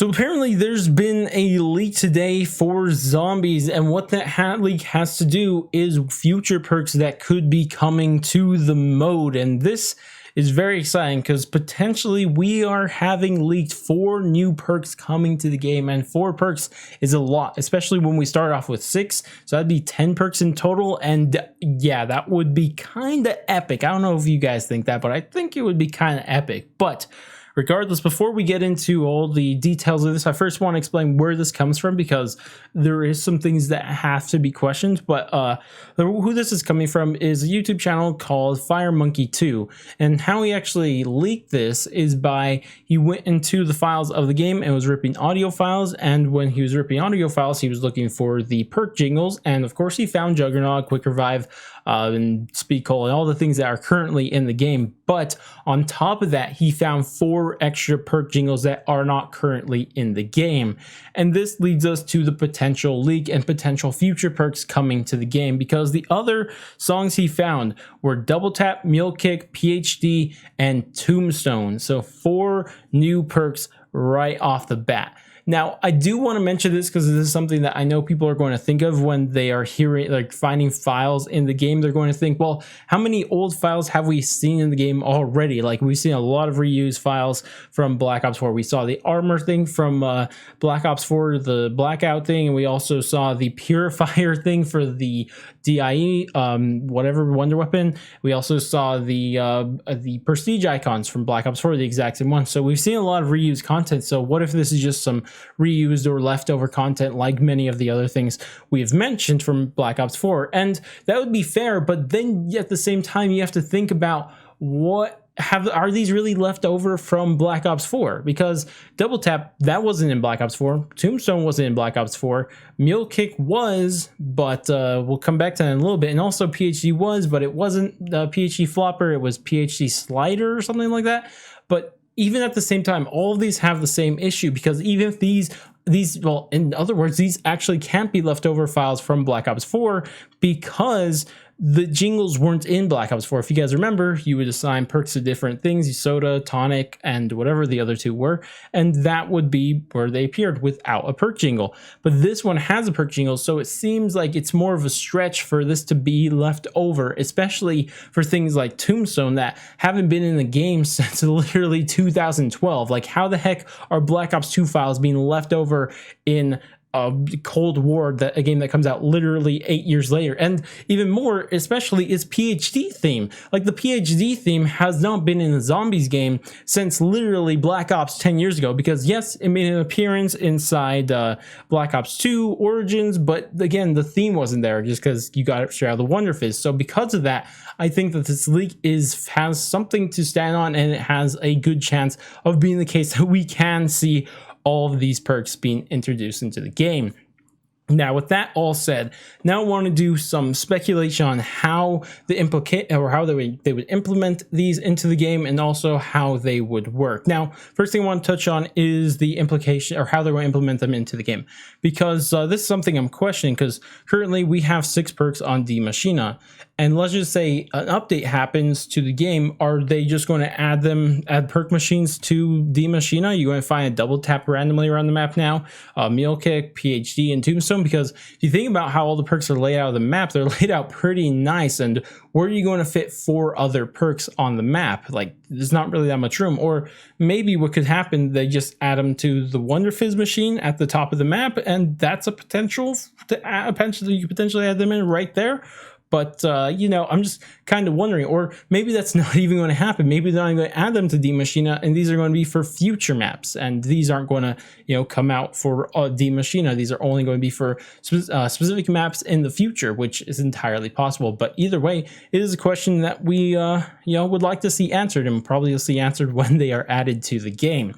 So apparently there's been a leak today for zombies, and what that leak has to do is future perks that could be coming to the mode. And this is very exciting because potentially we are having leaked 4 new perks coming to the game, and 4 perks is a lot, especially when we start off with 6. So that'd be 10 perks in total, and yeah, that would be kind of epic. I don't know if you guys think that, but I think it would be kind of epic. But regardless, before we get into all the details of this, I first want to explain where this comes from, because there is some things that have to be questioned. But who this is coming from is a YouTube channel called FireMonkey2, and how he actually leaked this is by he went into the files of the game and was ripping audio files, and when he was ripping audio files, he was looking for the perk jingles, and of course he found Juggernaut, Quick Revive, and Speed Coal, and all the things that are currently in the game. But on top of that, he found 4 extra perk jingles that are not currently in the game. And this leads us to the potential leak and potential future perks coming to the game, because the other songs he found were Double Tap, Mule Kick, PhD, and Tombstone. So 4 new perks right off the bat. Now, I do want to mention this because this is something that I know people are going to think of when they are hearing, like, finding files in the game. They're going to think, well, how many old files have we seen in the game already? Like, we've seen a lot of reused files from Black Ops 4. We saw the armor thing from Black Ops 4, the blackout thing, and we also saw the purifier thing for the DIE, whatever wonder weapon. We also saw the prestige icons from Black Ops 4, the exact same one. So we've seen a lot of reused content. So what if this is just some reused or leftover content, like many of the other things we have mentioned from Black Ops 4? And that would be fair, but then at the same time, you have to think about are these really left over from Black Ops 4? Because Double Tap, that wasn't in Black Ops 4. Tombstone wasn't in Black Ops 4. Mule Kick was, but we'll come back to that in a little bit. And also PhD was, but it wasn't PhD Flopper. It was PhD Slider or something like that. But even at the same time, all of these have the same issue, because even if these, well, in other words, these actually can't be leftover files from Black Ops 4, because the jingles weren't in Black Ops 4. If you guys remember, you would assign perks to different things, soda, tonic, and whatever the other 2 were, and that would be where they appeared without a perk jingle. But this one has a perk jingle, so it seems like it's more of a stretch for this to be left over, especially for things like Tombstone that haven't been in the game since literally 2012. Like, how the heck are Black Ops 2 files being left over in Cold War, a game that comes out literally 8 years later? And even more, especially, is PhD theme. Like, the PhD theme has not been in a zombies game since literally Black Ops 10 years ago, because yes, it made an appearance inside Black Ops 2 Origins, but again, the theme wasn't there just because you got it straight out of the Wonder Fizz. So because of that, I think that this leak has something to stand on, and it has a good chance of being the case that we can see all of these perks being introduced into the game. Now, with that all said, now I want to do some speculation on how they would implement these into the game, and also how they would work. Now, first thing I want to touch on is the implication, or how they're going to implement them into the game, because this is something I'm questioning, because currently we have 6 perks on the Maschine, and let's just say an update happens to the game. Are they just going to add perk machines to the Maschine? You're going to find a Double Tap randomly around the map now, Mule Kick, PhD, and Tombstone? Because if you think about how all the perks are laid out of the map, they're laid out pretty nice, and where are you going to fit 4 other perks on the map? Like, there's not really that much room. Or maybe what could happen, they just add them to the Wonder Fizz machine at the top of the map, and that's a potential you could potentially add them in right there. But, I'm just kind of wondering, or maybe that's not even going to happen. Maybe they're not going to add them to the Maschine, and these are going to be for future maps, and these aren't going to, come out for the Maschine. These are only going to be for specific maps in the future, which is entirely possible. But either way, it is a question that we, would like to see answered, and probably you'll see answered when they are added to the game.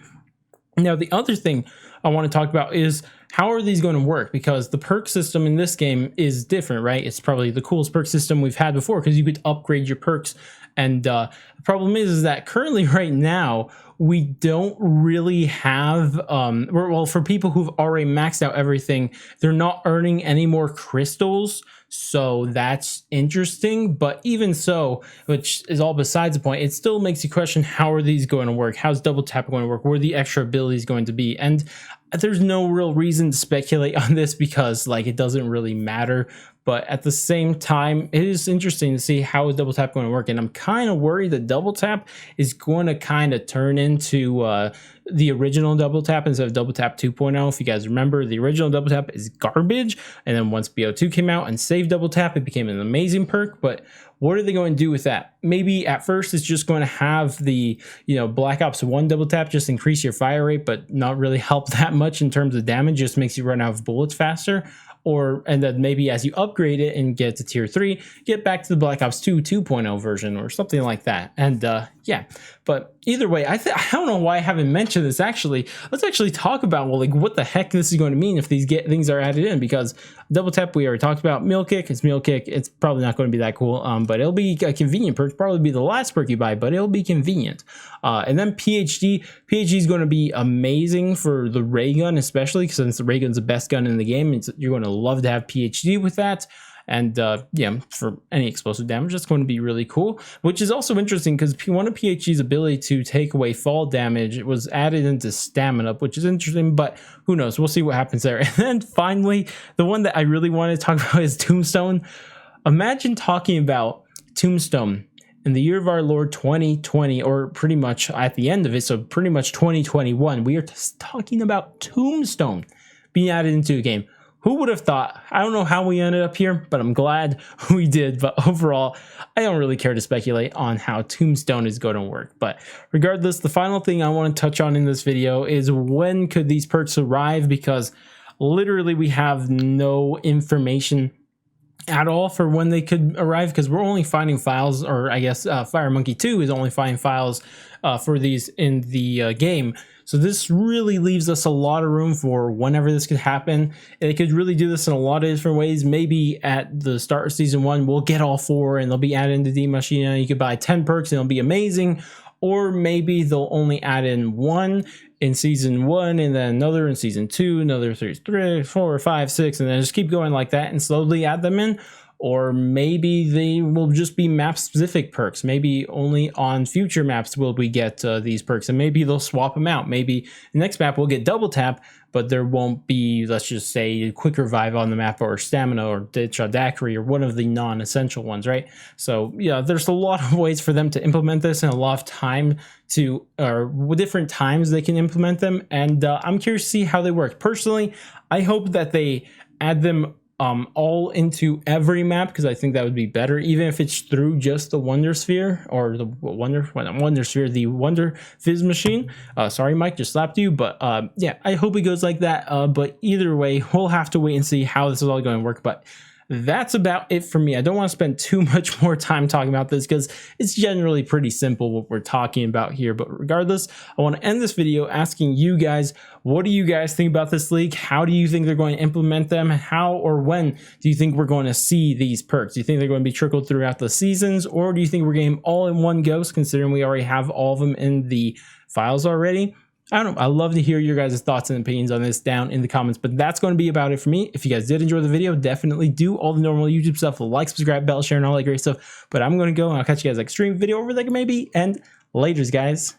Now, the other thing I want to talk about is, how are these going to work? Because the perk system in this game is different, right? It's probably the coolest perk system we've had before, because you could upgrade your perks. And the problem is that currently right now, we don't really have well, for people who've already maxed out everything, they're not earning any more crystals, so that's interesting. But even so, which is all besides the point, it still makes you question, how are these going to work? How's double tap going to work? Where are the extra abilities going to be? And there's no real reason to speculate on this because like it doesn't really matter. But at the same time, it is interesting to see how is double tap going to work. And I'm kind of worried that double tap is going to kind of turn into the original double tap instead of double tap 2.0. If you guys remember, the original double tap is garbage. And then once BO2 came out and saved double tap, it became an amazing perk. But what are they going to do with that? Maybe at first it's just going to have the, Black Ops 1 double tap just increase your fire rate, but not really help that much in terms of damage, just makes you run out of bullets faster. And then maybe as you upgrade it and get to tier 3, get back to the Black Ops 2 2.0 version or something like that. And yeah, but either way, I don't know why I haven't mentioned this actually. Let's actually talk about, well, like what the heck this is going to mean if these things are added in, because double tap, we already talked about. Meal kick, it's meal kick. It's probably not going to be that cool, but it'll be a convenient perk. Probably be the last perk you buy, but it'll be convenient. And then PhD is going to be amazing for the ray gun, especially because since the ray gun's the best gun in the game, you're going to love to have PhD with that. And yeah, for any explosive damage, that's going to be really cool. Which is also interesting because one of PhD's ability to take away fall damage, it was added into stamina, which is interesting, but who knows? We'll see what happens there. And then finally, the one that I really want to talk about is Tombstone. Imagine talking about Tombstone in the year of our Lord 2020, or pretty much at the end of it, so pretty much 2021. We are just talking about Tombstone being added into a game. Who would have thought? I don't know how we ended up here, but I'm glad we did. But overall, I don't really care to speculate on how Tombstone is going to work. But regardless, the final thing I want to touch on in this video is when could these perks arrive? Because literally we have no information at all for when they could arrive, because we're only finding files, or I guess Fire Monkey 2 is only finding files for these in the game. So this really leaves us a lot of room for whenever this could happen. They could really do this in a lot of different ways. Maybe at the start of season 1, we'll get all 4 and they'll be added into the Maschine. You could buy 10 perks and it'll be amazing. Or maybe they'll only add in 1 in season 1 and then another in season 2, another 3, 4, 5, 6, and then just keep going like that and slowly add them in. Or maybe they will just be map specific perks. Maybe only on future maps will we get these perks, and maybe they'll swap them out. Maybe the next map will get double tap, but there won't be, let's just say, quick revive on the map, or stamina, or daiquiri, or one of the non-essential ones, right? So yeah, there's a lot of ways for them to implement this, and a lot of time to, or different times they can implement them. And I'm curious to see how they work. Personally, I hope that they add them all into every map, because I think that would be better, even if it's through just the Wonder Sphere, or the Wonder Sphere, the Wonder Fizz machine. Sorry, Mike, just slapped you, but yeah, I hope it goes like that. But either way, we'll have to wait and see how this is all going to work. But that's about it for me. I don't want to spend too much more time talking about this because it's generally pretty simple what we're talking about here. But regardless, I want to end this video asking you guys, what do you guys think about this league? How do you think they're going to implement them? How or when do you think we're going to see these perks? Do you think they're going to be trickled throughout the seasons, or do you think we're getting them all in one go, considering we already have all of them in the files already? I don't know. I'd love to hear your guys' thoughts and opinions on this down in the comments, but that's going to be about it for me. If you guys did enjoy the video, definitely do all the normal YouTube stuff, like, subscribe, bell, share, and all that great stuff. But I'm going to go, and I'll catch you guys next stream video over there maybe, and laters, guys.